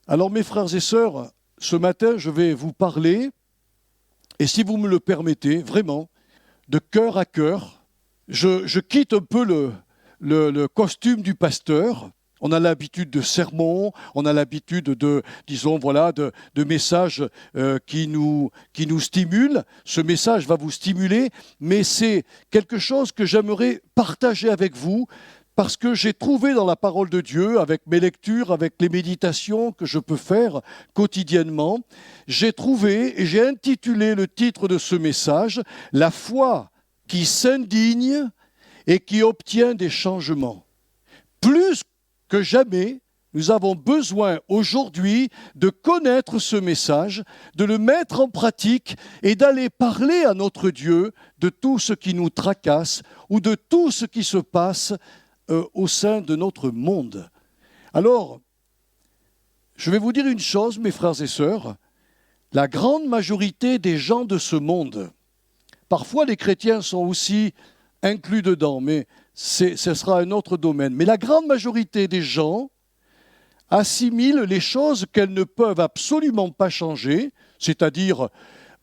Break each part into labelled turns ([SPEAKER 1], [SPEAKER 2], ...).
[SPEAKER 1] Alors mes frères et sœurs, ce matin je vais vous parler, et si vous me le permettez, vraiment, de cœur à cœur, je quitte un peu le costume du pasteur. On a l'habitude de sermons, on a l'habitude de messages qui nous stimulent. Ce message va vous stimuler, mais c'est quelque chose que j'aimerais partager avec vous parce que j'ai trouvé dans la parole de Dieu, avec mes lectures, avec les méditations que je peux faire quotidiennement, j'ai trouvé et j'ai intitulé le titre de ce message « La foi qui s'indigne et qui obtient des changements ». Plus que jamais, nous avons besoin aujourd'hui de connaître ce message, de le mettre en pratique et d'aller parler à notre Dieu de tout ce qui nous tracasse ou de tout ce qui se passe au sein de notre monde. Alors, je vais vous dire une chose, mes frères et sœurs, la grande majorité des gens de ce monde, parfois les chrétiens sont aussi inclus dedans, mais ce sera un autre domaine. Mais la grande majorité des gens assimilent les choses qu'elles ne peuvent absolument pas changer, c'est-à-dire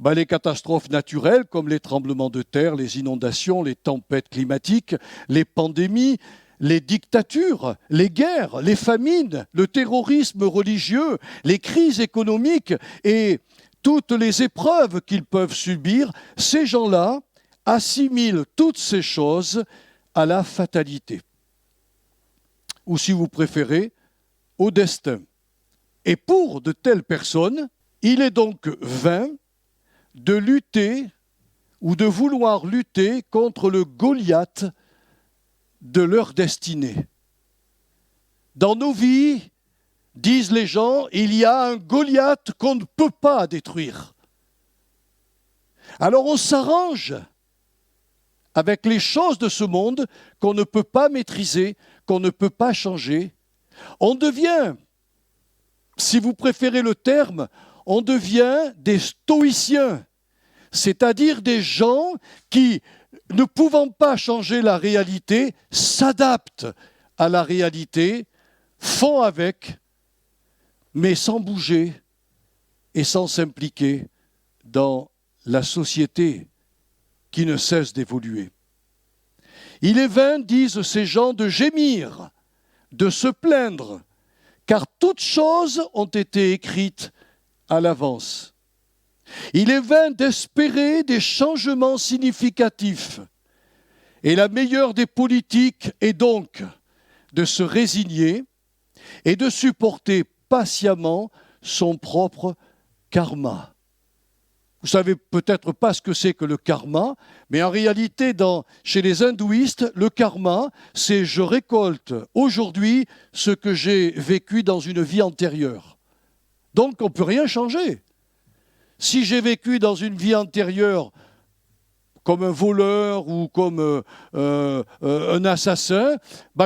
[SPEAKER 1] les catastrophes naturelles comme les tremblements de terre, les inondations, les tempêtes climatiques, les pandémies, les dictatures, les guerres, les famines, le terrorisme religieux, les crises économiques et toutes les épreuves qu'ils peuvent subir. Ces gens-là assimilent toutes ces choses à la fatalité, ou si vous préférez, au destin. Et pour de telles personnes, il est donc vain de lutter ou de vouloir lutter contre le Goliath de leur destinée. Dans nos vies, disent les gens, il y a un Goliath qu'on ne peut pas détruire. Alors on s'arrange avec les choses de ce monde qu'on ne peut pas maîtriser, qu'on ne peut pas changer. On devient, si vous préférez le terme, on devient des stoïciens, c'est-à-dire des gens qui, ne pouvant pas changer la réalité, s'adaptent à la réalité, font avec, mais sans bouger et sans s'impliquer dans la société qui ne cesse d'évoluer. Il est vain, disent ces gens, de gémir, de se plaindre, car toutes choses ont été écrites à l'avance. Il est vain d'espérer des changements significatifs. Et la meilleure des politiques est donc de se résigner et de supporter patiemment son propre karma. Vous ne savez peut-être pas ce que c'est que le karma, mais en réalité, chez les hindouistes, le karma, c'est je récolte aujourd'hui ce que j'ai vécu dans une vie antérieure. Donc on ne peut rien changer. Si j'ai vécu dans une vie antérieure comme un voleur ou comme un assassin,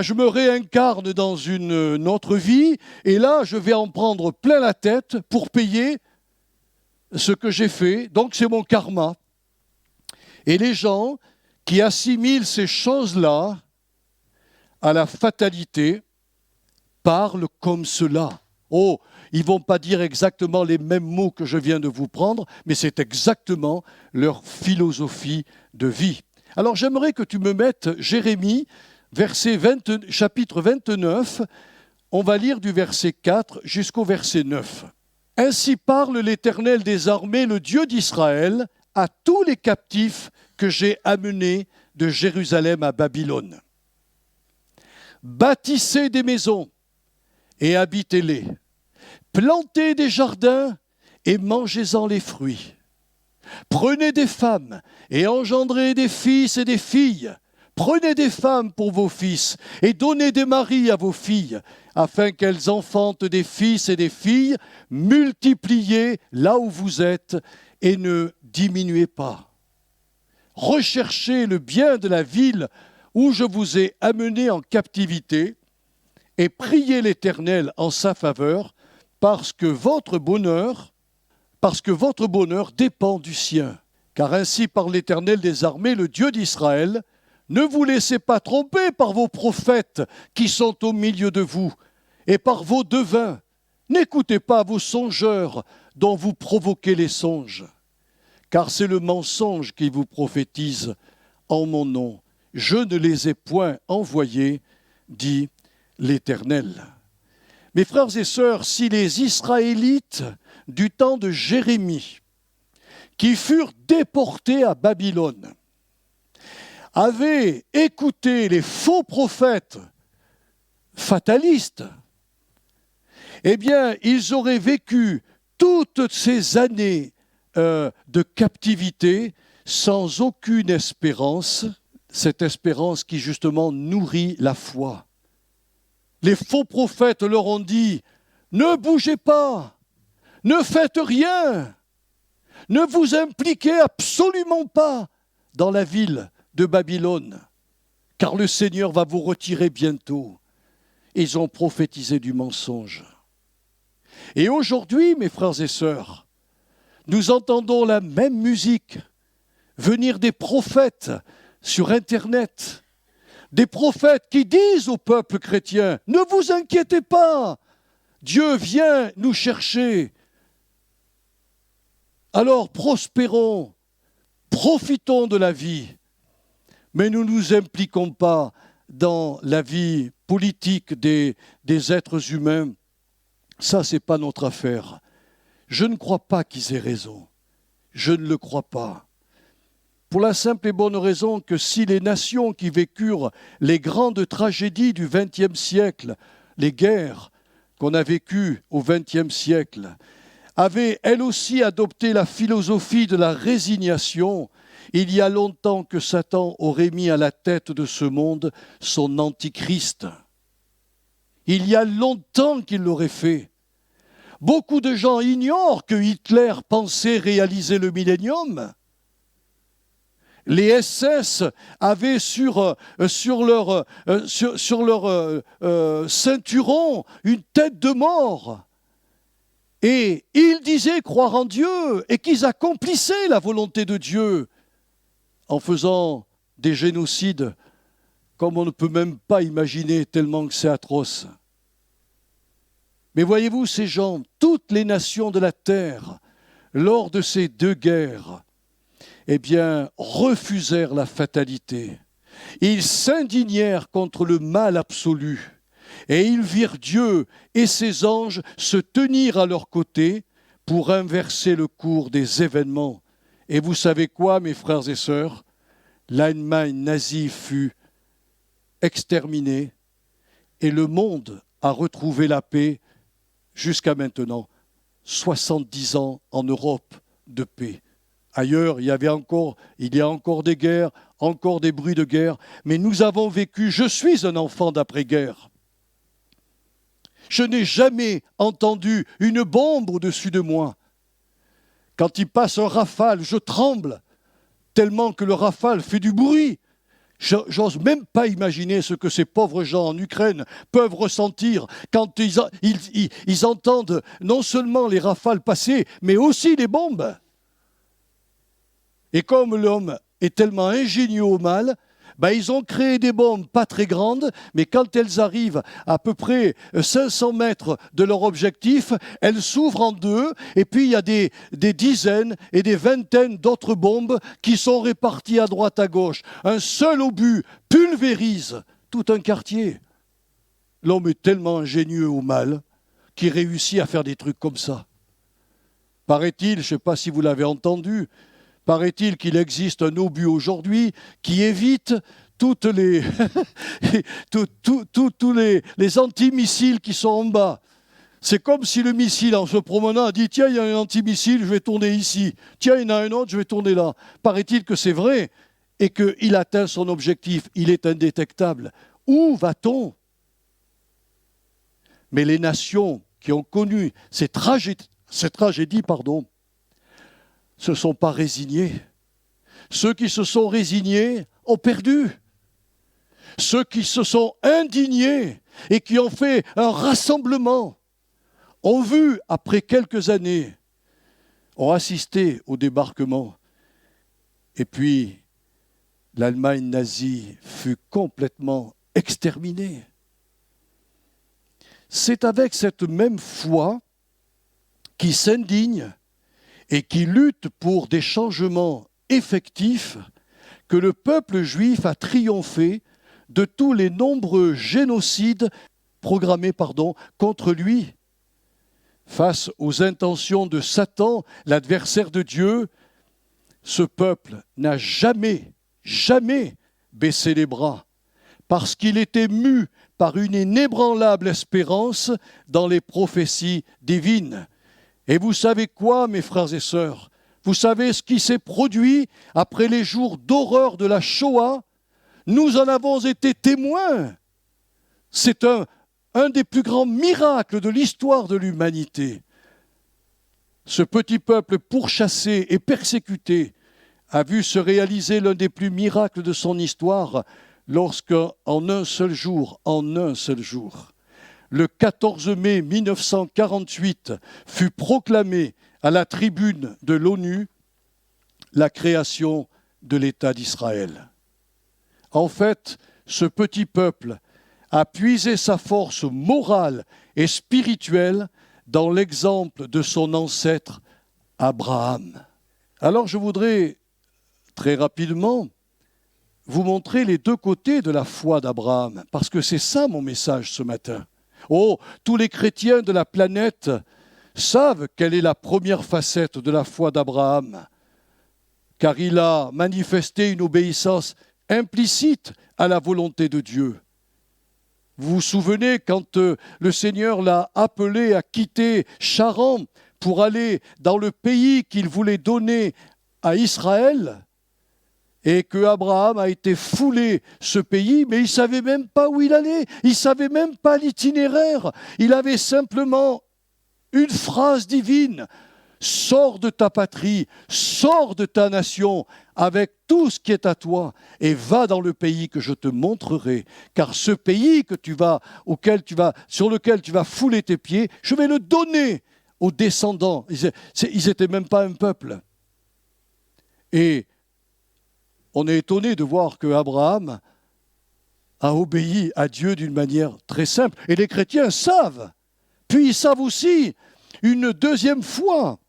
[SPEAKER 1] je me réincarne dans une autre vie et là, je vais en prendre plein la tête pour payer ce que j'ai fait, donc c'est mon karma. Et les gens qui assimilent ces choses-là à la fatalité parlent comme cela. Oh, ils ne vont pas dire exactement les mêmes mots que je viens de vous prendre, mais c'est exactement leur philosophie de vie. Alors j'aimerais que tu me mettes Jérémie, chapitre 29, on va lire du verset 4 jusqu'au verset 9. Ainsi parle l'Éternel des armées, le Dieu d'Israël, à tous les captifs que j'ai amenés de Jérusalem à Babylone. Bâtissez des maisons et habitez-les. Plantez des jardins et mangez-en les fruits. Prenez des femmes et engendrez des fils et des filles. Prenez des femmes pour vos fils et donnez des maris à vos filles, afin qu'elles enfantent des fils et des filles. Multipliez là où vous êtes et ne diminuez pas. Recherchez le bien de la ville où je vous ai amené en captivité et priez l'Éternel en sa faveur, parce que votre bonheur dépend du sien. Car ainsi parle l'Éternel des armées, le Dieu d'Israël, ne vous laissez pas tromper par vos prophètes qui sont au milieu de vous, et par vos devins N'écoutez pas vos songeurs dont vous provoquez les songes, car c'est le mensonge qui vous prophétise en mon nom. Je ne les ai point envoyés, dit l'Éternel. Mes frères et sœurs, si les Israélites du temps de Jérémie, qui furent déportés à Babylone, avaient écouté les faux prophètes fatalistes, eh bien, ils auraient vécu toutes ces années de captivité sans aucune espérance, cette espérance qui justement nourrit la foi. Les faux prophètes leur ont dit, ne bougez pas, ne faites rien, ne vous impliquez absolument pas dans la ville de Babylone, car le Seigneur va vous retirer bientôt. Ils ont prophétisé du mensonge. Et aujourd'hui, mes frères et sœurs, nous entendons la même musique venir des prophètes sur Internet, des prophètes qui disent au peuple chrétien, ne vous inquiétez pas, Dieu vient nous chercher. Alors prospérons, profitons de la vie, mais nous ne nous impliquons pas dans la vie politique des êtres humains. Ça, ce n'est pas notre affaire. Je ne crois pas qu'ils aient raison. Je ne le crois pas. Pour la simple et bonne raison que si les nations qui vécurent les grandes tragédies du XXe siècle, les guerres qu'on a vécues au XXe siècle, avaient elles aussi adopté la philosophie de la résignation, il y a longtemps que Satan aurait mis à la tête de ce monde son antichrist. Il y a longtemps qu'il l'aurait fait. Beaucoup de gens ignorent que Hitler pensait réaliser le millénium. Les SS avaient sur leur ceinturon une tête de mort. Et ils disaient croire en Dieu et qu'ils accomplissaient la volonté de Dieu en faisant des génocides comme on ne peut même pas imaginer tellement que c'est atroce. Mais voyez-vous, ces gens, toutes les nations de la terre, lors de ces deux guerres, eh bien, refusèrent la fatalité. Ils s'indignèrent contre le mal absolu. Et ils virent Dieu et ses anges se tenir à leur côté pour inverser le cours des événements. Et vous savez quoi, mes frères et sœurs? L'Allemagne nazie fut exterminée et le monde a retrouvé la paix jusqu'à maintenant. 70 ans en Europe de paix. Ailleurs, il y a encore des guerres, encore des bruits de guerre, mais nous avons vécu, je suis un enfant d'après-guerre. Je n'ai jamais entendu une bombe au-dessus de moi. Quand il passe un rafale, je tremble, tellement que le rafale fait du bruit. J'ose même pas imaginer ce que ces pauvres gens en Ukraine peuvent ressentir quand ils entendent non seulement les rafales passer, mais aussi les bombes. Et comme l'homme est tellement ingénieux au mal, ils ont créé des bombes pas très grandes, mais quand elles arrivent à peu près 500 mètres de leur objectif, elles s'ouvrent en deux, et puis il y a des dizaines et des vingtaines d'autres bombes qui sont réparties à droite à gauche. Un seul obus pulvérise tout un quartier. L'homme est tellement ingénieux au mal qu'il réussit à faire des trucs comme ça. Paraît-il, je ne sais pas si vous l'avez entendu, paraît-il qu'il existe un obus aujourd'hui qui évite toutes les, tous les antimissiles qui sont en bas. C'est comme si le missile, en se promenant, a dit « Tiens, il y a un antimissile, je vais tourner ici. Tiens, il y en a un autre, je vais tourner là. » Paraît-il que c'est vrai et qu'il atteint son objectif. Il est indétectable. Où va-t-on? Mais les nations qui ont connu ces tragédies, se sont pas résignés. Ceux qui se sont résignés ont perdu. Ceux qui se sont indignés et qui ont fait un rassemblement ont vu, après quelques années, ont assisté au débarquement. Et puis, l'Allemagne nazie fut complètement exterminée. c'est avec cette même foi qui s'indigne et qui lutte pour des changements effectifs que le peuple juif a triomphé de tous les nombreux génocides programmés contre lui. Face aux intentions de Satan, l'adversaire de Dieu, ce peuple n'a jamais baissé les bras, parce qu'il était mu par une inébranlable espérance dans les prophéties divines. Et vous savez quoi, mes frères et sœurs? Vous savez ce qui s'est produit après les jours d'horreur de la Shoah? Nous en avons été témoins. C'est un des plus grands miracles de l'histoire de l'humanité. Ce petit peuple pourchassé et persécuté a vu se réaliser l'un des plus miracles de son histoire lorsque, en un seul jour, le 14 mai 1948 fut proclamé à la tribune de l'ONU la création de l'État d'Israël. En fait, ce petit peuple a puisé sa force morale et spirituelle dans l'exemple de son ancêtre Abraham. Alors je voudrais très rapidement vous montrer les deux côtés de la foi d'Abraham, parce que c'est ça mon message ce matin. Oh, tous les chrétiens de la planète savent quelle est la première facette de la foi d'Abraham, car il a manifesté une obéissance implicite à la volonté de Dieu. Vous vous souvenez quand le Seigneur l'a appelé à quitter Charan pour aller dans le pays qu'il voulait donner à Israël, et que Abraham a été foulé ce pays, mais il ne savait même pas où il allait, il ne savait même pas l'itinéraire. Il avait simplement une phrase divine: sors de ta patrie, sors de ta nation, avec tout ce qui est à toi, et va dans le pays que je te montrerai. Car ce pays sur lequel tu vas fouler tes pieds, je vais le donner aux descendants. Ils n'étaient même pas un peuple. Et on est étonné de voir que Abraham a obéi à Dieu d'une manière très simple. Et les chrétiens savent. Puis ils savent aussi une deuxième fois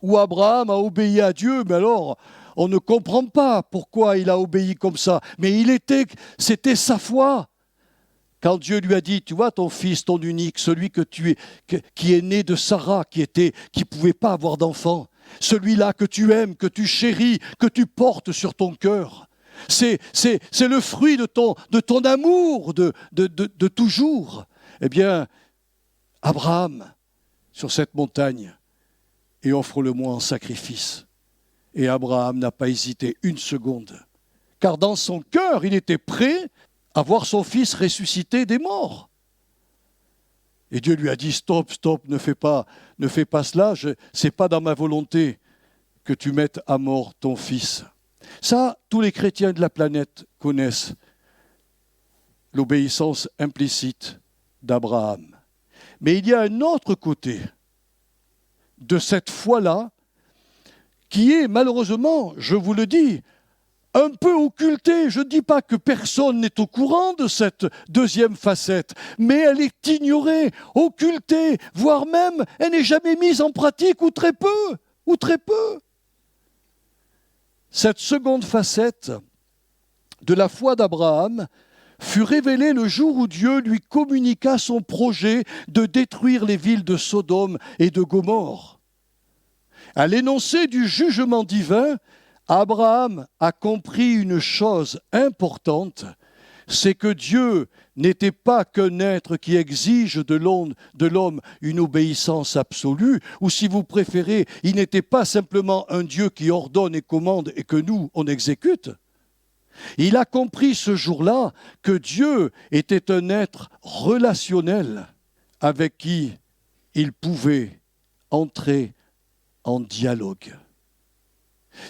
[SPEAKER 1] où Abraham a obéi à Dieu, mais alors on ne comprend pas pourquoi il a obéi comme ça. Mais c'était sa foi. Quand Dieu lui a dit, tu vois ton fils, ton unique, celui qui est né de Sarah, qui pouvait pas avoir d'enfant, celui-là que tu aimes, que tu chéris, que tu portes sur ton cœur. C'est le fruit de ton amour de toujours. Eh bien, Abraham, sur cette montagne, et offre-le-moi en sacrifice. Et Abraham n'a pas hésité une seconde, car dans son cœur, il était prêt à voir son fils ressuscité des morts. Et Dieu lui a dit, stop, ne fais pas cela, c'est pas dans ma volonté que tu mettes à mort ton fils. Ça, tous les chrétiens de la planète connaissent l'obéissance implicite d'Abraham. Mais il y a un autre côté de cette foi-là qui est malheureusement, je vous le dis, un peu occultée. Je ne dis pas que personne n'est au courant de cette deuxième facette, mais elle est ignorée, occultée, voire même elle n'est jamais mise en pratique, ou très peu. Cette seconde facette de la foi d'Abraham fut révélée le jour où Dieu lui communiqua son projet de détruire les villes de Sodome et de Gomorrhe. À l'énoncé du jugement divin, Abraham a compris une chose importante, c'est que Dieu n'était pas qu'un être qui exige de l'homme une obéissance absolue, ou si vous préférez, il n'était pas simplement un Dieu qui ordonne et commande et que nous, on exécute. Il a compris ce jour-là que Dieu était un être relationnel avec qui il pouvait entrer en dialogue.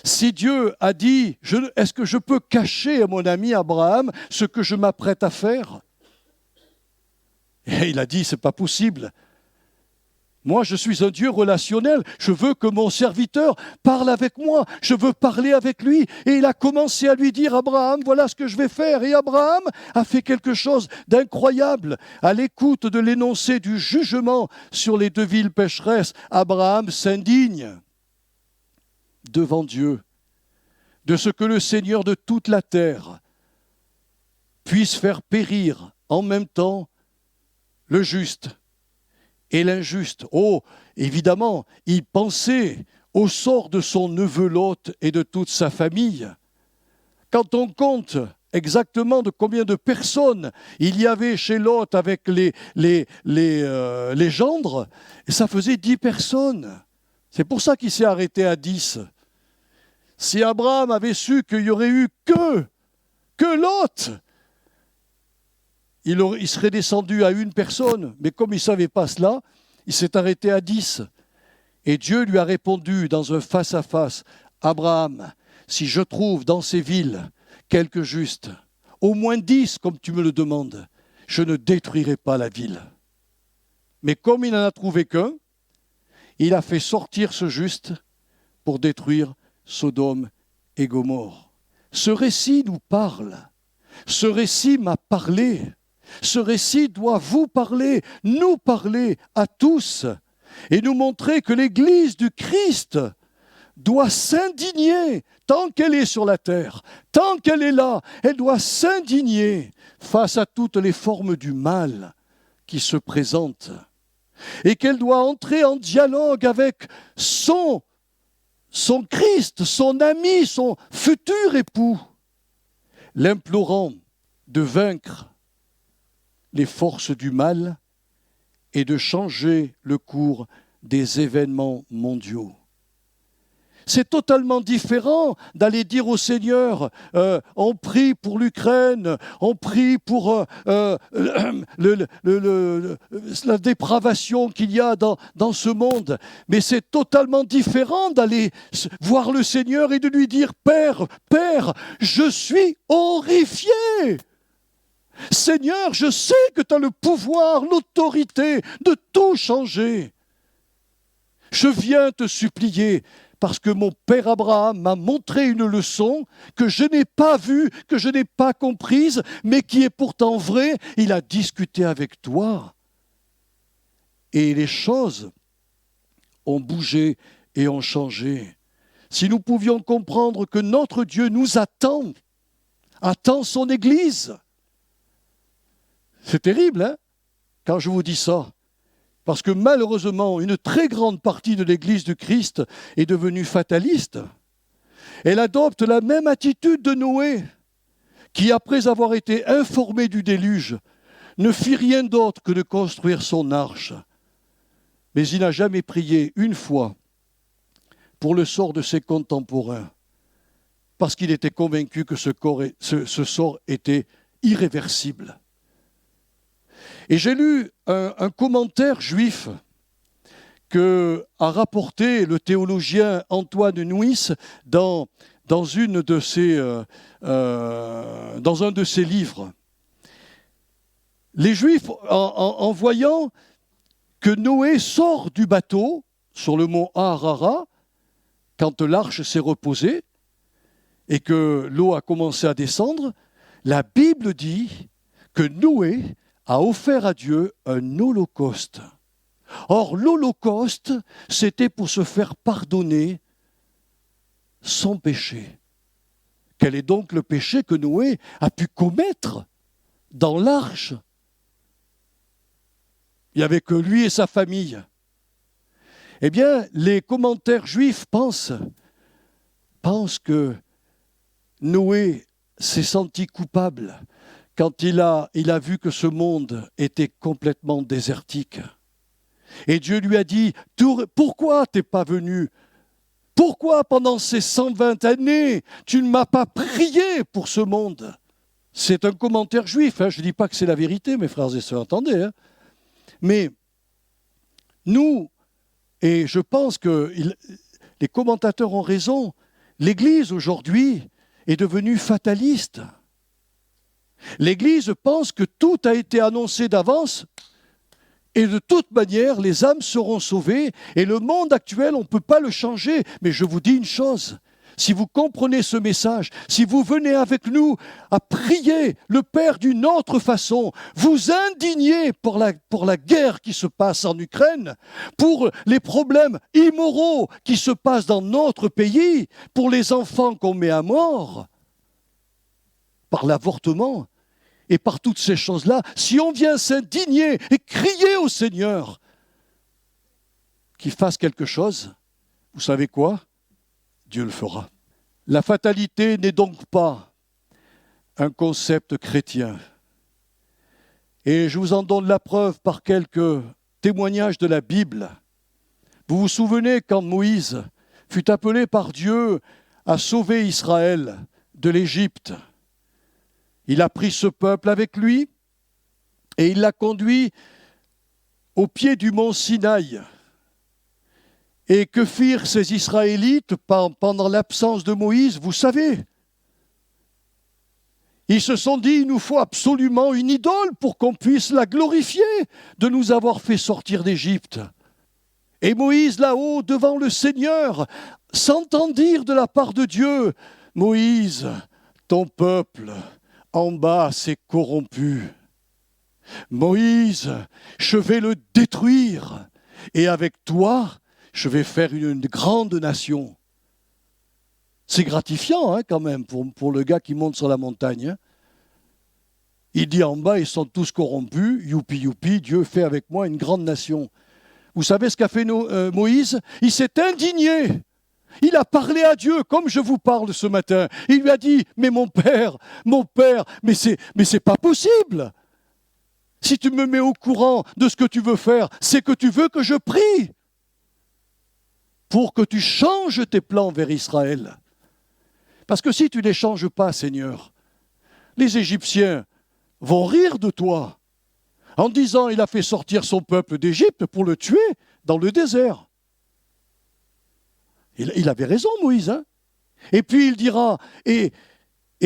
[SPEAKER 1] Si Dieu a dit, est-ce que je peux cacher à mon ami Abraham ce que je m'apprête à faire? Et il a dit, c'est pas possible. Moi, je suis un Dieu relationnel. Je veux que mon serviteur parle avec moi. Je veux parler avec lui. Et il a commencé à lui dire, Abraham, voilà ce que je vais faire. Et Abraham a fait quelque chose d'incroyable. À l'écoute de l'énoncé du jugement sur les 2 villes pécheresses, Abraham s'indigne devant Dieu de ce que le Seigneur de toute la terre puisse faire périr en même temps le juste et l'injuste. Oh, évidemment, il pensait au sort de son neveu Lot et de toute sa famille. Quand on compte exactement de combien de personnes il y avait chez Lot avec les gendres, ça faisait 10 personnes. C'est pour ça qu'il s'est arrêté à 10. Si Abraham avait su qu'il n'y aurait eu que Lot, il serait descendu à 1 personne, mais comme il ne savait pas cela, il s'est arrêté à 10. Et Dieu lui a répondu dans un face-à-face, Abraham, si je trouve dans ces villes quelques justes, au moins 10 comme tu me le demandes, je ne détruirai pas la ville. Mais comme il n'en a trouvé qu'un, il a fait sortir ce juste pour détruire Sodome et Gomorrhe. Ce récit nous parle, ce récit m'a parlé. Ce récit doit vous parler, nous parler à tous et nous montrer que l'Église du Christ doit s'indigner tant qu'elle est sur la terre, tant qu'elle est là, elle doit s'indigner face à toutes les formes du mal qui se présentent et qu'elle doit entrer en dialogue avec son Christ, son ami, son futur époux, l'implorant de vaincre les forces du mal et de changer le cours des événements mondiaux. C'est totalement différent d'aller dire au Seigneur, on prie pour l'Ukraine, on prie pour la dépravation qu'il y a dans ce monde. Mais c'est totalement différent d'aller voir le Seigneur et de lui dire, Père, je suis horrifié. Seigneur, je sais que tu as le pouvoir, l'autorité de tout changer. Je viens te supplier parce que mon père Abraham m'a montré une leçon que je n'ai pas vue, que je n'ai pas comprise, mais qui est pourtant vraie. Il a discuté avec toi. Et les choses ont bougé et ont changé. Si nous pouvions comprendre que notre Dieu nous attend son Église. C'est terrible, hein, quand je vous dis ça. Parce que malheureusement, une très grande partie de l'Église du Christ est devenue fataliste. Elle adopte la même attitude de Noé, qui après avoir été informé du déluge, ne fit rien d'autre que de construire son arche. Mais il n'a jamais prié une fois pour le sort de ses contemporains, parce qu'il était convaincu que ce sort était irréversible. Et j'ai lu un commentaire juif qu'a rapporté le théologien Antoine Nuis dans un de ses livres. Les Juifs, en voyant que Noé sort du bateau sur le mont Harara, quand l'arche s'est reposée et que l'eau a commencé à descendre, la Bible dit que Noé a offert à Dieu un holocauste. Or, l'holocauste, c'était pour se faire pardonner son péché. Quel est donc le péché que Noé a pu commettre dans l'arche? Il n'y avait que lui et sa famille. Eh bien, les commentaires juifs pensent que Noé s'est senti coupable quand il a vu que ce monde était complètement désertique. Et Dieu lui a dit, pourquoi tu n'es pas venu? Pourquoi pendant ces 120 années, tu ne m'as pas prié pour ce monde? C'est un commentaire juif, hein. Je ne dis pas que c'est la vérité, mes frères et sœurs, attendez. Hein. Mais nous, et je pense que les commentateurs ont raison, l'Église aujourd'hui est devenue fataliste. L'Église pense que tout a été annoncé d'avance Et de toute manière, les âmes seront sauvées. Et le monde actuel, on ne peut pas le changer. Mais je vous dis une chose. Si vous comprenez ce message, si vous venez avec nous à prier le Père d'une autre façon, vous indignez pour la guerre qui se passe en Ukraine, pour les problèmes immoraux qui se passent dans notre pays, pour les enfants qu'on met à mort, par l'avortement et par toutes ces choses-là, si on vient s'indigner et crier au Seigneur qu'il fasse quelque chose, vous savez quoi ? Dieu le fera. La fatalité n'est donc pas un concept chrétien. Et je vous en donne la preuve par quelques témoignages de la Bible. Vous vous souvenez quand Moïse fut appelé par Dieu à sauver Israël de l'Égypte. Il a pris ce peuple avec lui et il l'a conduit au pied du mont Sinaï. Et que firent ces Israélites pendant l'absence de Moïse, vous savez? Ils se sont dit, il nous faut absolument une idole pour qu'on puisse la glorifier de nous avoir fait sortir d'Égypte. Et Moïse, là-haut, devant le Seigneur, s'entend dire de la part de Dieu, « Moïse, ton peuple en bas s'est corrompu. Moïse, je vais le détruire. Et avec toi, je vais faire une grande nation. » C'est gratifiant quand même pour le gars qui monte sur la montagne. Hein. Il dit en bas, ils sont tous corrompus, youpi youpi, Dieu fait avec moi une grande nation. Vous savez ce qu'a fait Moïse? Il s'est indigné. Il a parlé à Dieu comme je vous parle ce matin. Il lui a dit, mais mon père, mais c'est pas possible. Si tu me mets au courant de ce que tu veux faire, c'est que tu veux que je prie pour que tu changes tes plans vers Israël. Parce que si tu ne les changes pas, Seigneur, les Égyptiens vont rire de toi en disant il a fait sortir son peuple d'Égypte pour le tuer dans le désert. Il avait raison, Moïse. Hein. Et puis il dira, et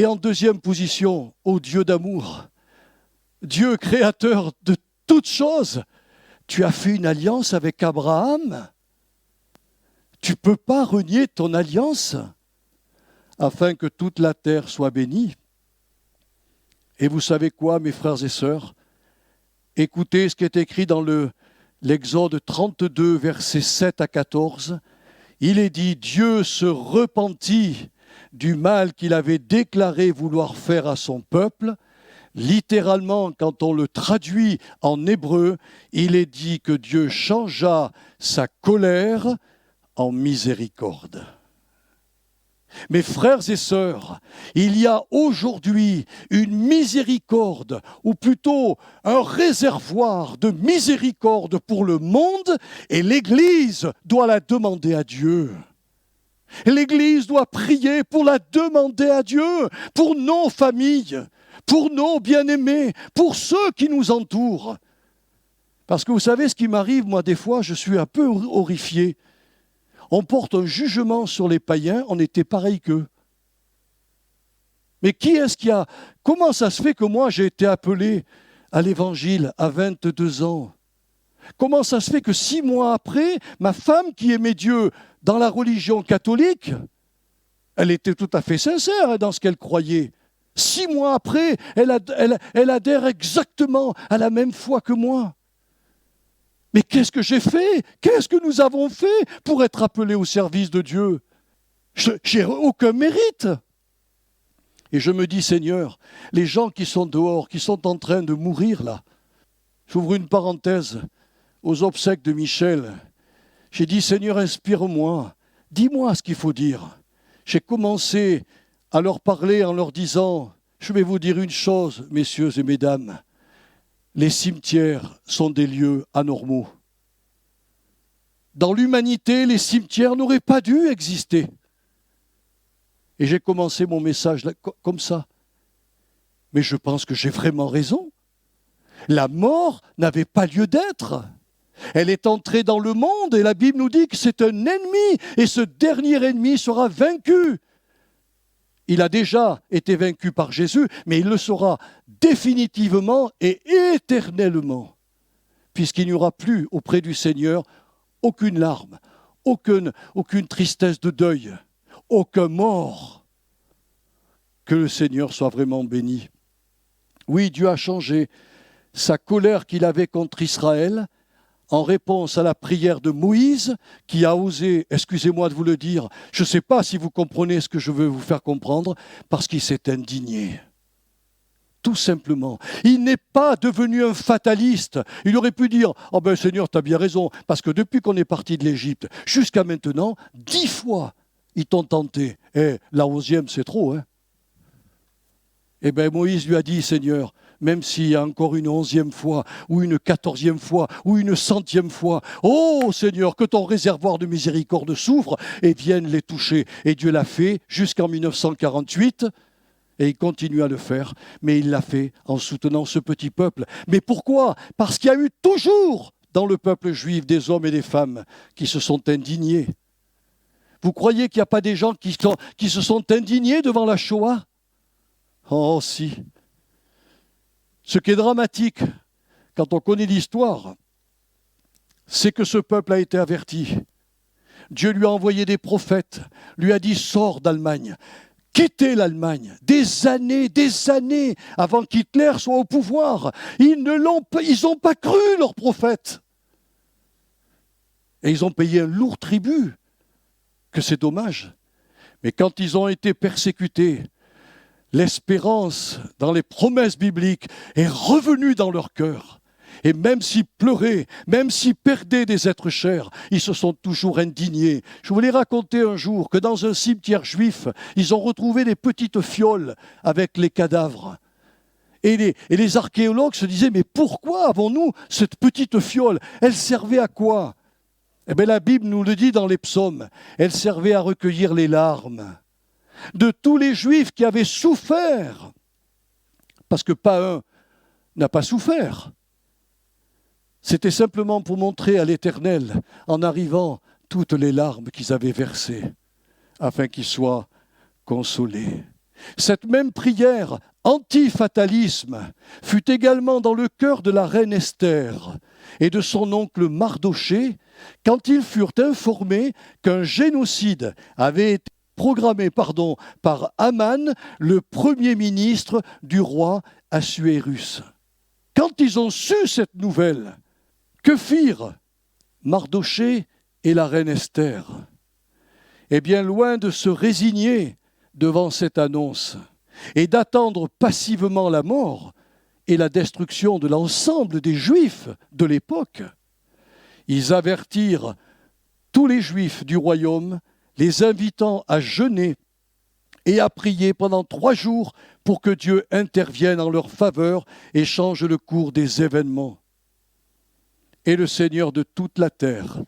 [SPEAKER 1] en deuxième position, ô Dieu d'amour, Dieu créateur de toutes choses, tu as fait une alliance avec Abraham. Tu ne peux pas renier ton alliance afin que toute la terre soit bénie. Et vous savez quoi, mes frères et sœurs? Écoutez ce qui est écrit dans l'Exode 32, versets 7 à 14. Il est dit, Dieu se repentit du mal qu'il avait déclaré vouloir faire à son peuple. Littéralement, quand on le traduit en hébreu, il est dit que Dieu changea sa colère en miséricorde. Mes frères et sœurs, il y a aujourd'hui une miséricorde, ou plutôt un réservoir de miséricorde pour le monde, et l'Église doit la demander à Dieu. L'Église doit prier pour la demander à Dieu, pour nos familles, pour nos bien-aimés, pour ceux qui nous entourent. Parce que vous savez ce qui m'arrive, moi des fois, je suis un peu horrifié. On porte un jugement sur les païens, on était pareil qu'eux. Mais qui est-ce qui a... Comment ça se fait que moi j'ai été appelé à l'Évangile à 22 ans? Comment ça se fait que 6 mois après, ma femme qui aimait Dieu dans la religion catholique, elle était tout à fait sincère dans ce qu'elle croyait. 6 mois après, elle adhère exactement à la même foi que moi. Mais qu'est-ce que j'ai fait? Qu'est-ce que nous avons fait pour être appelés au service de Dieu? Je n'ai aucun mérite. Et je me dis, Seigneur, les gens qui sont dehors, qui sont en train de mourir là, j'ouvre une parenthèse aux obsèques de Michel. J'ai dit, Seigneur, inspire-moi, dis-moi ce qu'il faut dire. J'ai commencé à leur parler en leur disant, je vais vous dire une chose, messieurs et mesdames, les cimetières sont des lieux anormaux. Dans l'humanité, les cimetières n'auraient pas dû exister. Et j'ai commencé mon message là, comme ça. Mais je pense que j'ai vraiment raison. La mort n'avait pas lieu d'être. Elle est entrée dans le monde et la Bible nous dit que c'est un ennemi et ce dernier ennemi sera vaincu. Il a déjà été vaincu par Jésus, mais il le sera définitivement et éternellement, puisqu'il n'y aura plus auprès du Seigneur aucune larme, aucune tristesse de deuil, aucun mort. Que le Seigneur soit vraiment béni. Oui, Dieu a changé sa colère qu'il avait contre Israël en réponse à la prière de Moïse, qui a osé, excusez-moi de vous le dire, je ne sais pas si vous comprenez ce que je veux vous faire comprendre, parce qu'il s'est indigné. Tout simplement. Il n'est pas devenu un fataliste. Il aurait pu dire « Oh ben Seigneur, tu as bien raison, parce que depuis qu'on est parti de l'Égypte jusqu'à maintenant, 10 fois, ils t'ont tenté. Et la 11e, c'est trop, hein ?» Eh bien Moïse lui a dit « Seigneur, même s'il y a encore une 11e fois, ou une 14e fois, ou une 100e fois, oh Seigneur, que ton réservoir de miséricorde s'ouvre et vienne les toucher. » Et Dieu l'a fait jusqu'en 1948. Et il continue à le faire, mais il l'a fait en soutenant ce petit peuple. Mais pourquoi ? Parce qu'il y a eu toujours dans le peuple juif des hommes et des femmes qui se sont indignés. Vous croyez qu'il n'y a pas des gens qui se sont indignés devant la Shoah ? Oh si. Ce qui est dramatique, quand on connaît l'histoire, c'est que ce peuple a été averti. Dieu lui a envoyé des prophètes, lui a dit « Sors d'Allemagne ». Quitter l'Allemagne, des années avant qu'Hitler soit au pouvoir. Ils n'ont pas cru leurs prophètes. Et ils ont payé un lourd tribut, que c'est dommage. Mais quand ils ont été persécutés, l'espérance dans les promesses bibliques est revenue dans leur cœur. Et même s'ils pleuraient, même s'ils perdaient des êtres chers, ils se sont toujours indignés. Je voulais raconter un jour que dans un cimetière juif, ils ont retrouvé des petites fioles avec les cadavres. Et les archéologues se disaient, mais pourquoi avons-nous cette petite fiole ? Elle servait à quoi ? Eh bien la Bible nous le dit dans les psaumes, elle servait à recueillir les larmes de tous les Juifs qui avaient souffert. Parce que pas un n'a pas souffert. C'était simplement pour montrer à l'Éternel, en arrivant, toutes les larmes qu'ils avaient versées, afin qu'ils soient consolés. Cette même prière, anti-fatalisme, fut également dans le cœur de la reine Esther et de son oncle Mardochée, quand ils furent informés qu'un génocide avait été programmé par Aman, le premier ministre du roi Assuérus. Quand ils ont su cette nouvelle, que firent Mardochée et la reine Esther ? Eh bien, loin de se résigner devant cette annonce et d'attendre passivement la mort et la destruction de l'ensemble des Juifs de l'époque, ils avertirent tous les Juifs du royaume, les invitant à jeûner et à prier pendant 3 jours pour que Dieu intervienne en leur faveur et change le cours des événements. Et le Seigneur de toute la terre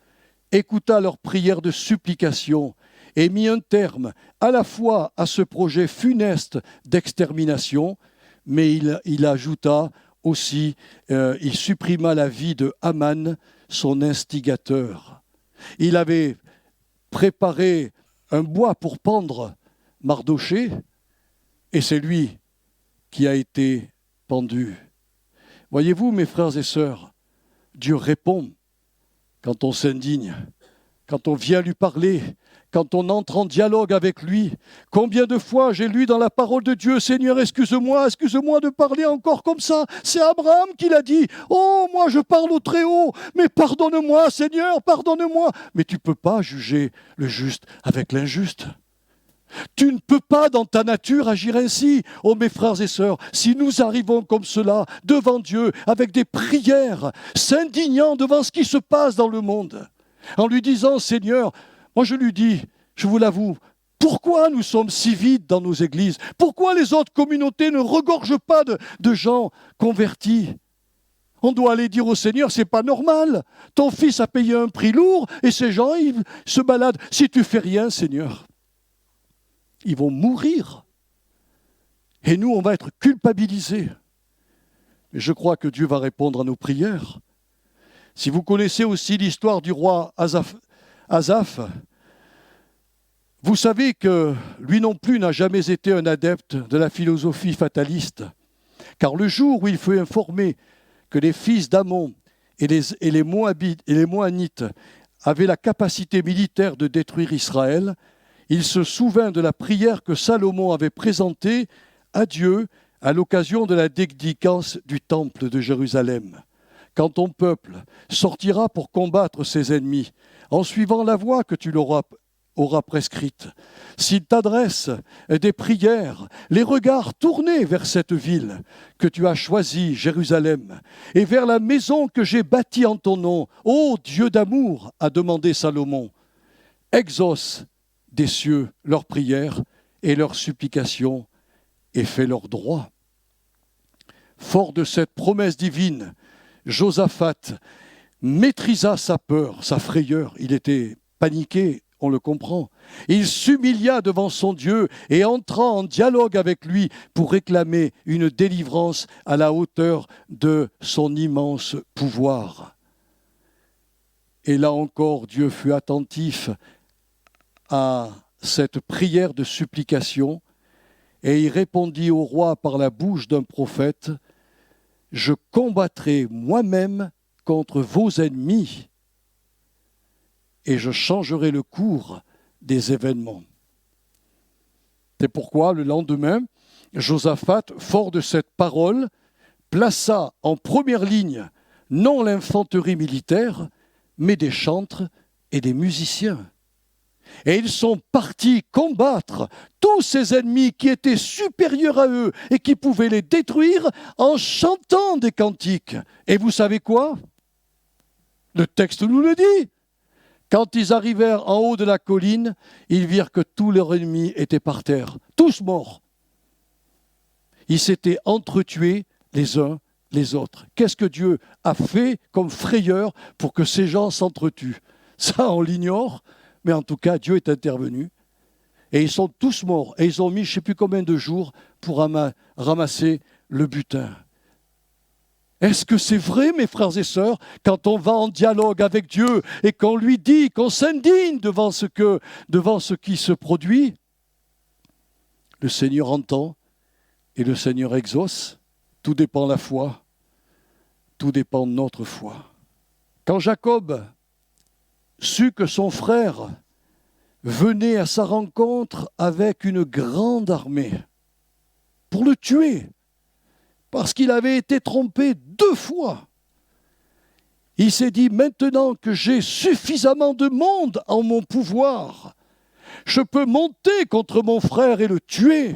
[SPEAKER 1] écouta leurs prières de supplication et mit un terme à la fois à ce projet funeste d'extermination, mais il ajouta aussi, il supprima la vie de Aman, son instigateur. Il avait préparé un bois pour pendre Mardochée, et c'est lui qui a été pendu. Voyez-vous, mes frères et sœurs, Dieu répond quand on s'indigne, quand on vient lui parler, quand on entre en dialogue avec lui. Combien de fois j'ai lu dans la parole de Dieu, Seigneur, excuse-moi de parler encore comme ça. C'est Abraham qui l'a dit. Oh, moi je parle au Très-Haut, mais pardonne-moi, Seigneur, pardonne-moi. Mais tu ne peux pas juger le juste avec l'injuste. Tu ne peux pas dans ta nature agir ainsi. Oh mes frères et sœurs, si nous arrivons comme cela devant Dieu avec des prières, s'indignant devant ce qui se passe dans le monde, en lui disant Seigneur, moi je lui dis, je vous l'avoue, pourquoi nous sommes si vides dans nos églises ? Pourquoi les autres communautés ne regorgent pas de gens convertis ? On doit aller dire au Seigneur, c'est pas normal. Ton fils a payé un prix lourd et ces gens, ils se baladent. Si tu fais rien, Seigneur, ils vont mourir. Et nous, on va être culpabilisés. Mais je crois que Dieu va répondre à nos prières. Si vous connaissez aussi l'histoire du roi Asaph, vous savez que lui non plus n'a jamais été un adepte de la philosophie fataliste. Car le jour où il fut informé que les fils d'Amon et les Moabites et les Moanites avaient la capacité militaire de détruire Israël, il se souvint de la prière que Salomon avait présentée à Dieu à l'occasion de la dédicace du temple de Jérusalem. Quand ton peuple sortira pour combattre ses ennemis, en suivant la voie que tu leur auras prescrite, s'il t'adresse des prières, les regards tournés vers cette ville que tu as choisie, Jérusalem, et vers la maison que j'ai bâtie en ton nom, ô Dieu d'amour, a demandé Salomon, exauce des cieux leurs prières et leurs supplications et fais leur droit. Fort de cette promesse divine, Josaphat maîtrisa sa peur, sa frayeur. Il était paniqué, on le comprend. Il s'humilia devant son Dieu et entra en dialogue avec lui pour réclamer une délivrance à la hauteur de son immense pouvoir. Et là encore, Dieu fut attentif à cette prière de supplication et il répondit au roi par la bouche d'un prophète, « Je combattrai moi-même contre vos ennemis et je changerai le cours des événements. » C'est pourquoi le lendemain, Josaphat, fort de cette parole, plaça en première ligne non l'infanterie militaire, mais des chantres et des musiciens. Et ils sont partis combattre tous ces ennemis qui étaient supérieurs à eux et qui pouvaient les détruire en chantant des cantiques. Et vous savez quoi? Le texte nous le dit. Quand ils arrivèrent en haut de la colline, ils virent que tous leurs ennemis étaient par terre, tous morts. Ils s'étaient entretués les uns les autres. Qu'est-ce que Dieu a fait comme frayeur pour que ces gens s'entretuent? Ça, on l'ignore, mais en tout cas, Dieu est intervenu. Et ils sont tous morts. Et ils ont mis je ne sais plus combien de jours pour ramasser le butin. Est-ce que c'est vrai, mes frères et sœurs, quand on va en dialogue avec Dieu et qu'on lui dit, qu'on s'indigne devant ce qui se produit? Le Seigneur entend et le Seigneur exauce. Tout dépend de la foi. Tout dépend de notre foi. Quand Jacob sut que son frère venait à sa rencontre avec une grande armée pour le tuer, parce qu'il avait été trompé 2 fois. Il s'est dit, maintenant que j'ai suffisamment de monde en mon pouvoir, je peux monter contre mon frère et le tuer.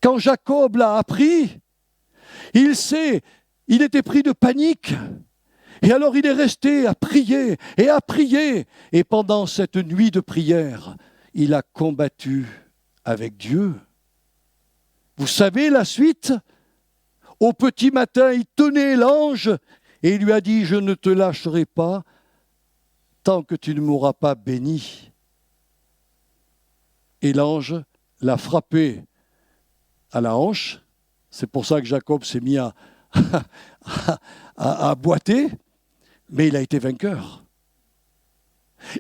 [SPEAKER 1] Quand Jacob l'a appris, il était pris de panique. Et alors il est resté à prier. Et pendant cette nuit de prière, il a combattu avec Dieu. Vous savez la suite? Au petit matin, il tenait l'ange et il lui a dit, « Je ne te lâcherai pas tant que tu ne m'auras pas béni. » Et l'ange l'a frappé à la hanche. C'est pour ça que Jacob s'est mis à boiter, mais il a été vainqueur.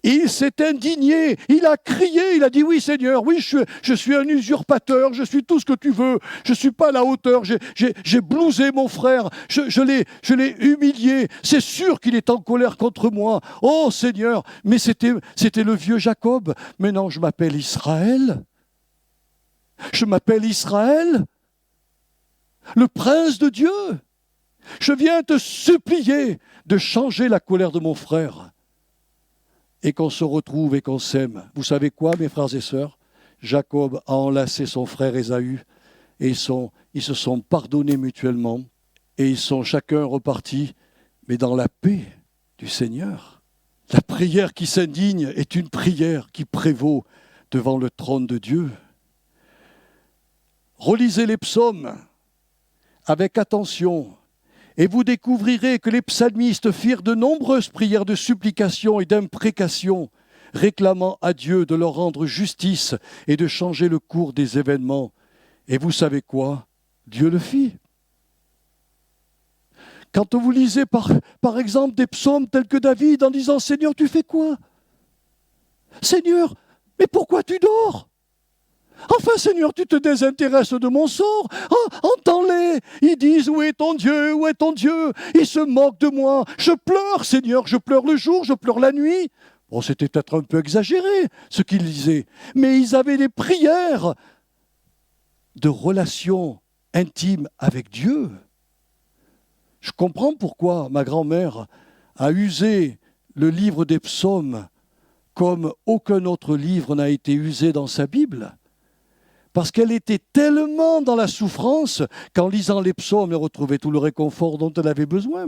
[SPEAKER 1] Il s'est indigné, il a crié, il a dit, « Oui Seigneur, oui je suis un usurpateur, je suis tout ce que tu veux, je ne suis pas à la hauteur, j'ai blousé mon frère, je l'ai humilié, c'est sûr qu'il est en colère contre moi. Oh Seigneur, mais c'était le vieux Jacob, maintenant je m'appelle Israël. Je m'appelle Israël, le prince de Dieu. Je viens te supplier de changer la colère de mon frère. » Et qu'on se retrouve et qu'on s'aime. Vous savez quoi, mes frères et sœurs? Jacob a enlacé son frère Ésaü et ils se sont pardonnés mutuellement et ils sont chacun repartis, mais dans la paix du Seigneur. La prière qui s'indigne est une prière qui prévaut devant le trône de Dieu. Relisez les psaumes avec attention. Et vous découvrirez que les psalmistes firent de nombreuses prières de supplication et d'imprécation, réclamant à Dieu de leur rendre justice et de changer le cours des événements. Et vous savez quoi? Dieu le fit. Quand vous lisez par exemple des psaumes tels que David en disant « Seigneur, tu fais quoi? Seigneur, mais pourquoi tu dors? Enfin, Seigneur, tu te désintéresses de mon sort. Oh, entends-les. Ils disent, où est ton Dieu? Où est ton Dieu? Ils se moquent de moi. Je pleure, Seigneur, je pleure le jour, je pleure la nuit. Bon, c'était peut-être un peu exagéré, ce qu'ils disaient. Mais ils avaient des prières de relation intime avec Dieu. Je comprends pourquoi ma grand-mère a usé le livre des psaumes comme aucun autre livre n'a été usé dans sa Bible. Parce qu'elle était tellement dans la souffrance qu'en lisant les psaumes, elle retrouvait tout le réconfort dont elle avait besoin.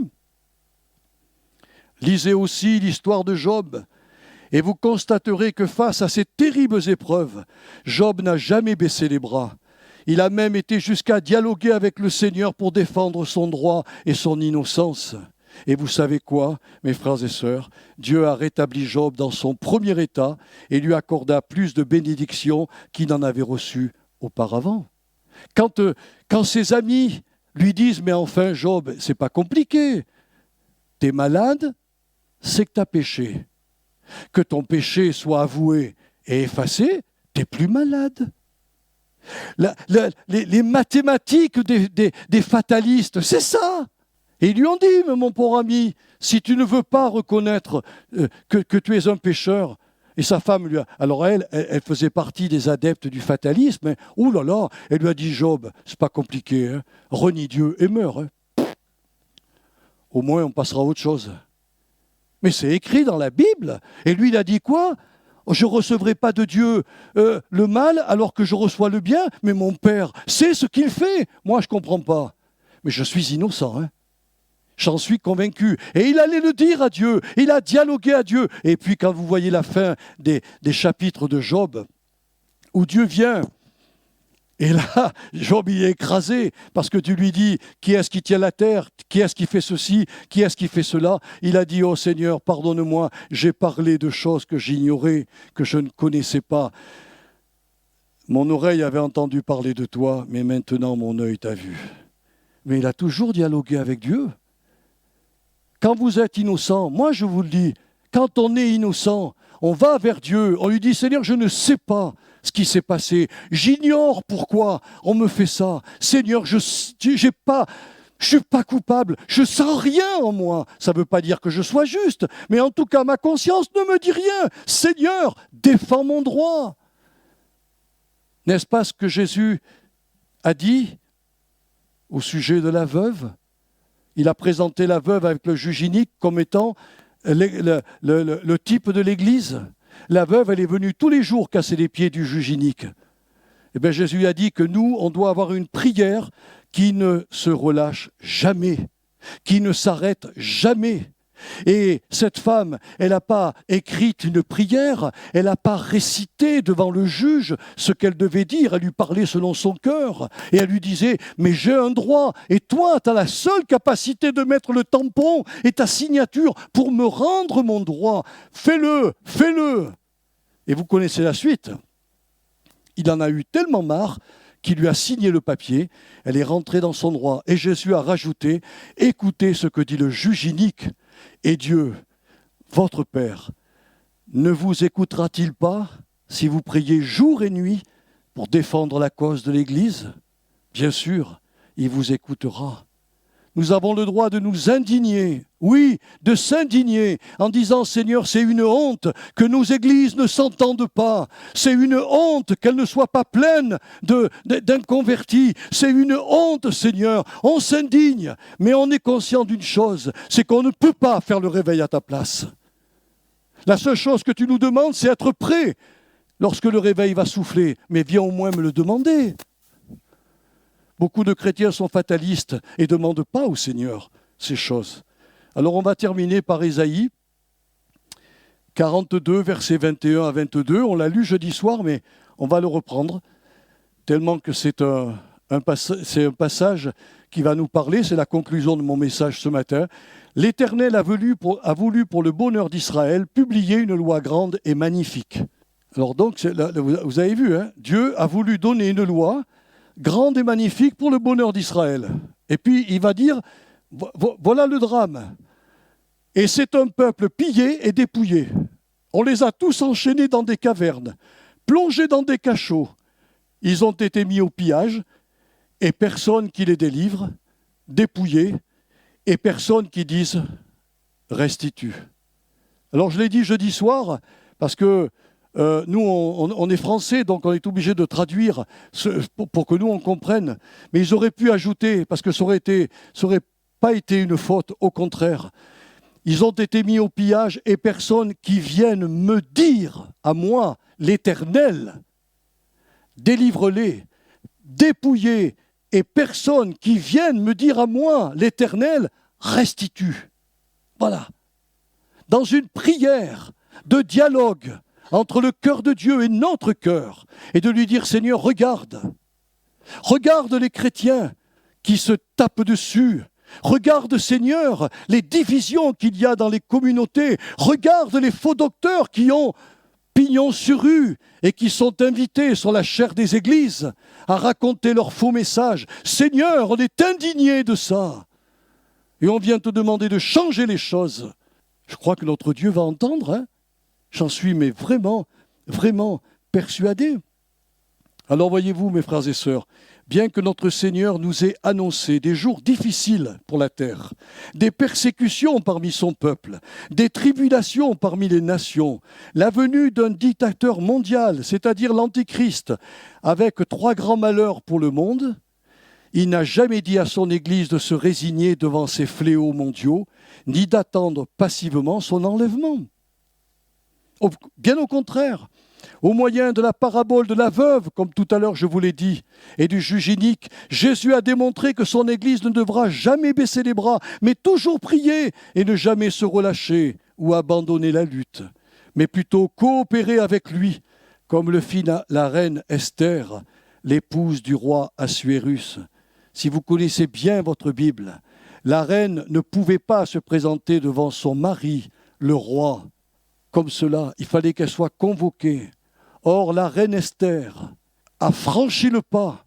[SPEAKER 1] Lisez aussi l'histoire de Job et vous constaterez que face à ces terribles épreuves, Job n'a jamais baissé les bras. Il a même été jusqu'à dialoguer avec le Seigneur pour défendre son droit et son innocence. Et vous savez quoi, mes frères et sœurs? Dieu a rétabli Job dans son premier état et lui accorda plus de bénédictions qu'il n'en avait reçues auparavant. Quand ses amis lui disent « Mais enfin, Job, c'est pas compliqué. T'es malade, c'est que t'as péché. Que ton péché soit avoué et effacé, t'es plus malade. » Les mathématiques des fatalistes, c'est ça. Et ils lui ont dit, mais mon pauvre ami, si tu ne veux pas reconnaître que tu es un pécheur, et sa femme lui a... Alors elle faisait partie des adeptes du fatalisme, hein. Ouh là là, elle lui a dit, Job, c'est pas compliqué, hein. Renie Dieu et meurs. Hein. Au moins on passera à autre chose. Mais c'est écrit dans la Bible. Et lui, il a dit quoi? Je ne recevrai pas de Dieu le mal alors que je reçois le bien, mais mon Père sait ce qu'il fait. Moi, je ne comprends pas. Mais je suis innocent, hein. J'en suis convaincu. Et il allait le dire à Dieu. Il a dialogué à Dieu. Et puis quand vous voyez la fin des chapitres de Job, où Dieu vient, et là, Job il est écrasé, parce que tu lui dis, qui est-ce qui tient la terre? Qui est-ce qui fait ceci? Qui est-ce qui fait cela? Il a dit, oh Seigneur, pardonne-moi, j'ai parlé de choses que j'ignorais, que je ne connaissais pas. Mon oreille avait entendu parler de toi, mais maintenant mon œil t'a vu. Mais il a toujours dialogué avec Dieu. Quand vous êtes innocent, moi je vous le dis, quand on est innocent, on va vers Dieu, on lui dit, Seigneur, je ne sais pas ce qui s'est passé, j'ignore pourquoi on me fait ça. Seigneur, je ne suis pas coupable, je sens rien en moi. Ça ne veut pas dire que je sois juste, mais en tout cas, ma conscience ne me dit rien. Seigneur, défends mon droit. N'est-ce pas ce que Jésus a dit au sujet de la veuve? Il a présenté la veuve avec le juge inique comme étant le type de l'Église. La veuve, elle est venue tous les jours casser les pieds du juge inique. Eh bien, Jésus a dit que nous, on doit avoir une prière qui ne se relâche jamais, qui ne s'arrête jamais. Et cette femme, elle n'a pas écrit une prière, elle n'a pas récité devant le juge ce qu'elle devait dire, elle lui parlait selon son cœur. Et elle lui disait, mais j'ai un droit, et toi, tu as la seule capacité de mettre le tampon et ta signature pour me rendre mon droit. Fais-le, fais-le. Et vous connaissez la suite. Il en a eu tellement marre qu'il lui a signé le papier, elle est rentrée dans son droit. Et Jésus a rajouté, écoutez ce que dit le juge inique. Et Dieu, votre Père, ne vous écoutera-t-il pas si vous priez jour et nuit pour défendre la cause de l'Église? Bien sûr, il vous écoutera. Nous avons le droit de nous indigner, oui, de s'indigner en disant, Seigneur, c'est une honte que nos églises ne s'entendent pas. C'est une honte qu'elles ne soient pas pleines d'inconvertis. C'est une honte, Seigneur. On s'indigne, mais on est conscient d'une chose, c'est qu'on ne peut pas faire le réveil à ta place. La seule chose que tu nous demandes, c'est être prêt lorsque le réveil va souffler. Mais viens au moins me le demander. Beaucoup de chrétiens sont fatalistes et ne demandent pas au Seigneur ces choses. Alors on va terminer par Ésaïe 42, versets 21 à 22. On l'a lu jeudi soir, mais on va le reprendre, tellement que c'est un passage qui va nous parler. C'est la conclusion de mon message ce matin. L'Éternel a voulu pour le bonheur d'Israël publier une loi grande et magnifique. Alors donc, vous avez vu, hein, Dieu a voulu donner une loi grande et magnifique pour le bonheur d'Israël. Et puis il va dire, voilà le drame. Et c'est un peuple pillé et dépouillé. On les a tous enchaînés dans des cavernes, plongés dans des cachots. Ils ont été mis au pillage et personne qui les délivre, dépouillés, et personne qui dise « restitue ». Alors je l'ai dit jeudi soir, parce que nous, on est français, donc on est obligé de traduire pour que nous, on comprenne. Mais ils auraient pu ajouter, parce que ça aurait pas été une faute, au contraire. Ils ont été mis au pillage et personne qui vienne me dire à moi, l'Éternel, délivre-les, dépouillés, et personne qui vienne me dire à moi, l'Éternel, restitue. Voilà. Dans une prière de dialogue entre le cœur de Dieu et notre cœur, et de lui dire, Seigneur, regarde les chrétiens qui se tapent dessus. Regarde, Seigneur, les divisions qu'il y a dans les communautés. Regarde les faux docteurs qui ont pignon sur rue et qui sont invités sur la chaire des églises à raconter leurs faux messages. Seigneur, on est indignés de ça. Et on vient te demander de changer les choses. Je crois que notre Dieu va entendre, hein. J'en suis mais vraiment, vraiment persuadé. Alors voyez-vous, mes frères et sœurs, bien que notre Seigneur nous ait annoncé des jours difficiles pour la terre, des persécutions parmi son peuple, des tribulations parmi les nations, la venue d'un dictateur mondial, c'est-à-dire l'Antichrist, avec 3 grands malheurs pour le monde, il n'a jamais dit à son Église de se résigner devant ces fléaux mondiaux, ni d'attendre passivement son enlèvement. Bien au contraire, au moyen de la parabole de la veuve, comme tout à l'heure je vous l'ai dit, et du juge inique, Jésus a démontré que son Église ne devra jamais baisser les bras, mais toujours prier et ne jamais se relâcher ou abandonner la lutte, mais plutôt coopérer avec lui, comme le fit la reine Esther, l'épouse du roi Assuérus. Si vous connaissez bien votre Bible, la reine ne pouvait pas se présenter devant son mari, le roi, comme cela. Il fallait qu'elle soit convoquée. Or, la reine Esther a franchi le pas.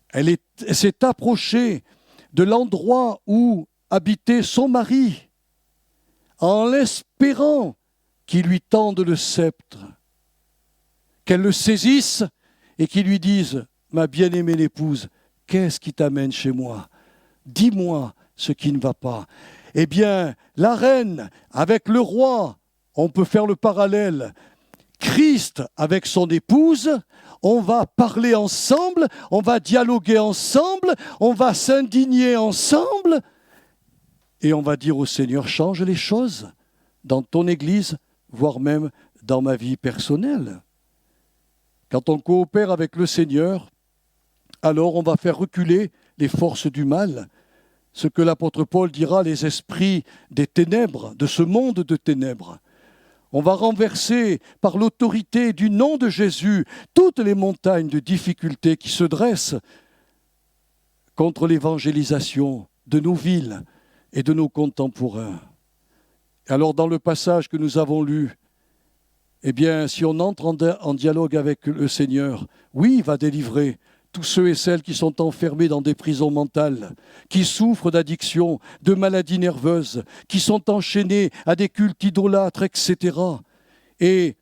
[SPEAKER 1] Elle s'est approchée de l'endroit où habitait son mari, en l'espérant qu'il lui tende le sceptre, qu'elle le saisisse et qu'il lui dise « Ma bien-aimée épouse, qu'est-ce qui t'amène chez moi? Dis-moi ce qui ne va pas. » Eh bien, la reine avec le roi, on peut faire le parallèle. Christ avec son épouse, on va parler ensemble, on va dialoguer ensemble, on va s'indigner ensemble et on va dire au Seigneur, change les choses dans ton Église, voire même dans ma vie personnelle. Quand on coopère avec le Seigneur, alors on va faire reculer les forces du mal, ce que l'apôtre Paul dira, les esprits des ténèbres, de ce monde de ténèbres. On va renverser par l'autorité du nom de Jésus toutes les montagnes de difficultés qui se dressent contre l'évangélisation de nos villes et de nos contemporains. Alors dans le passage que nous avons lu, eh bien si on entre en dialogue avec le Seigneur, oui, il va délivrer tous ceux et celles qui sont enfermés dans des prisons mentales, qui souffrent d'addiction, de maladies nerveuses, qui sont enchaînés à des cultes idolâtres, etc. Et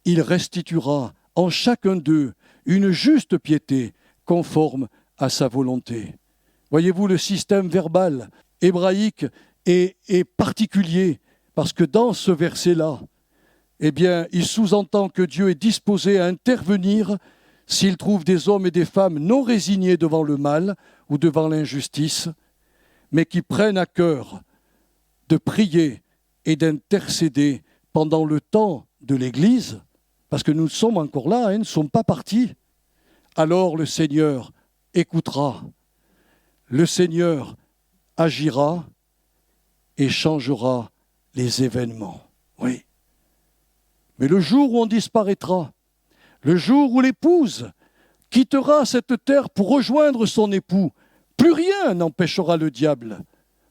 [SPEAKER 1] il restituera en chacun d'eux une juste piété conforme à sa volonté. Voyez-vous, le système verbal hébraïque est particulier, parce que dans ce verset-là, eh bien, il sous-entend que Dieu est disposé à intervenir s'il trouve des hommes et des femmes non résignés devant le mal ou devant l'injustice, mais qui prennent à cœur de prier et d'intercéder pendant le temps de l'Église, parce que nous sommes encore là, nous ne sommes pas partis, alors le Seigneur écoutera, le Seigneur agira et changera les événements. Oui. Mais le jour où on disparaîtra, le jour où l'épouse quittera cette terre pour rejoindre son époux, plus rien n'empêchera le diable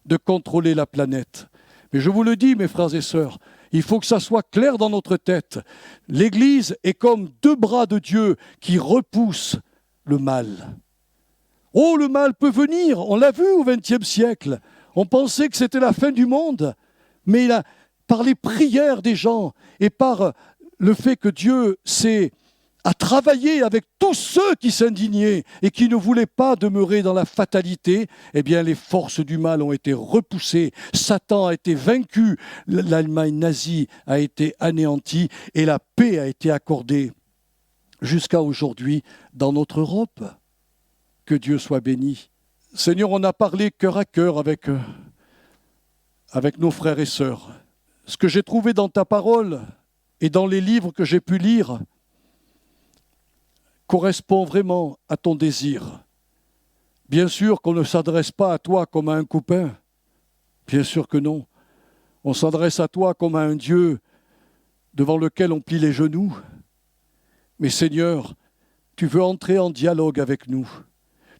[SPEAKER 1] de contrôler la planète. Mais je vous le dis, mes frères et sœurs, il faut que ça soit clair dans notre tête. L'Église est comme 2 bras de Dieu qui repoussent le mal. Oh, le mal peut venir, on l'a vu au XXe siècle. On pensait que c'était la fin du monde, mais par les prières des gens et par le fait que Dieu s'est à travailler avec tous ceux qui s'indignaient et qui ne voulaient pas demeurer dans la fatalité, eh bien les forces du mal ont été repoussées, Satan a été vaincu, l'Allemagne nazie a été anéantie et la paix a été accordée jusqu'à aujourd'hui dans notre Europe. Que Dieu soit béni. Seigneur, on a parlé cœur à cœur avec nos frères et sœurs. Ce que j'ai trouvé dans ta parole et dans les livres que j'ai pu lire correspond vraiment à ton désir. Bien sûr qu'on ne s'adresse pas à toi comme à un copain. Bien sûr que non. On s'adresse à toi comme à un Dieu devant lequel on plie les genoux. Mais Seigneur, tu veux entrer en dialogue avec nous.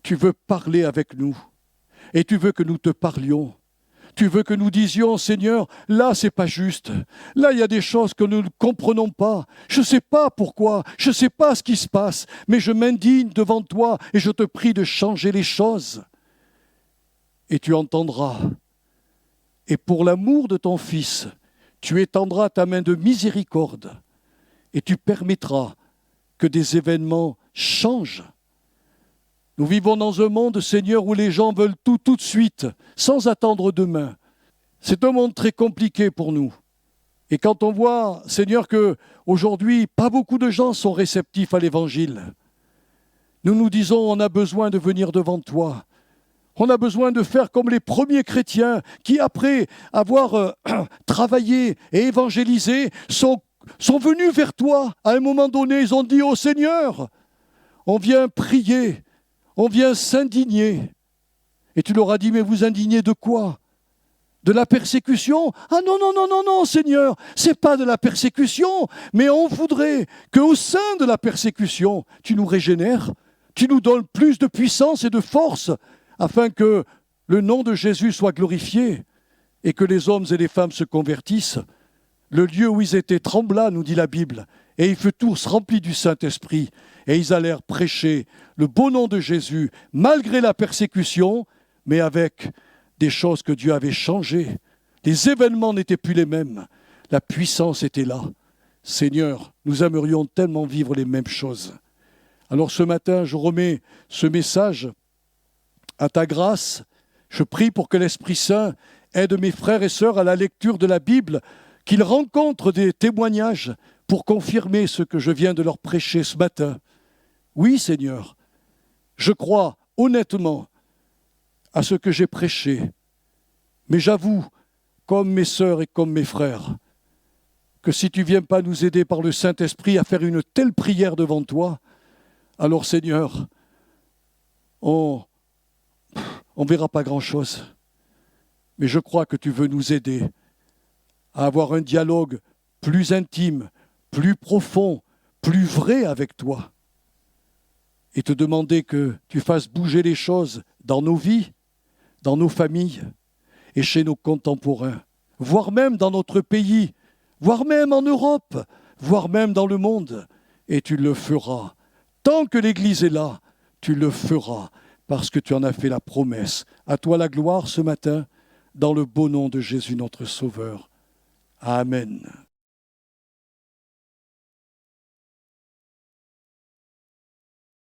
[SPEAKER 1] Tu veux parler avec nous. Et tu veux que nous te parlions. Tu veux que nous disions, Seigneur, là, c'est pas juste. Là, il y a des choses que nous ne comprenons pas. Je ne sais pas pourquoi, je ne sais pas ce qui se passe, mais je m'indigne devant toi et je te prie de changer les choses. Et tu entendras. Et pour l'amour de ton Fils, tu étendras ta main de miséricorde et tu permettras que des événements changent. Nous vivons dans un monde, Seigneur, où les gens veulent tout de suite, sans attendre demain. C'est un monde très compliqué pour nous. Et quand on voit, Seigneur, qu'aujourd'hui, pas beaucoup de gens sont réceptifs à l'Évangile, nous nous disons, on a besoin de venir devant toi. On a besoin de faire comme les premiers chrétiens qui, après avoir travaillé et évangélisé, sont venus vers toi. À un moment donné, ils ont dit, oh Seigneur, on vient prier. On vient s'indigner. Et tu leur as dit, mais vous indignez de quoi? De la persécution? Ah non, non, non, non, non, Seigneur, c'est pas de la persécution, mais on voudrait qu'au sein de la persécution, tu nous régénères, tu nous donnes plus de puissance et de force, afin que le nom de Jésus soit glorifié et que les hommes et les femmes se convertissent. Le lieu où ils étaient trembla, nous dit la Bible, et ils furent tous remplis du Saint-Esprit, et ils allèrent prêcher le beau nom de Jésus, malgré la persécution, mais avec des choses que Dieu avait changées. Les événements n'étaient plus les mêmes, la puissance était là. Seigneur, nous aimerions tellement vivre les mêmes choses. Alors ce matin, je remets ce message à ta grâce. Je prie pour que l'Esprit Saint aide mes frères et sœurs à la lecture de la Bible, qu'ils rencontrent des témoignages pour confirmer ce que je viens de leur prêcher ce matin. Oui, Seigneur, je crois honnêtement à ce que j'ai prêché, mais j'avoue, comme mes sœurs et comme mes frères, que si tu ne viens pas nous aider par le Saint-Esprit à faire une telle prière devant toi, alors Seigneur, on ne verra pas grand-chose. Mais je crois que tu veux nous aider à avoir un dialogue plus intime, plus profond, plus vrai avec toi. Et te demander que tu fasses bouger les choses dans nos vies, dans nos familles et chez nos contemporains, voire même dans notre pays, voire même en Europe, voire même dans le monde. Et tu le feras. Tant que l'Église est là, tu le feras parce que tu en as fait la promesse. À toi la gloire ce matin, dans le beau nom de Jésus notre Sauveur. Amen.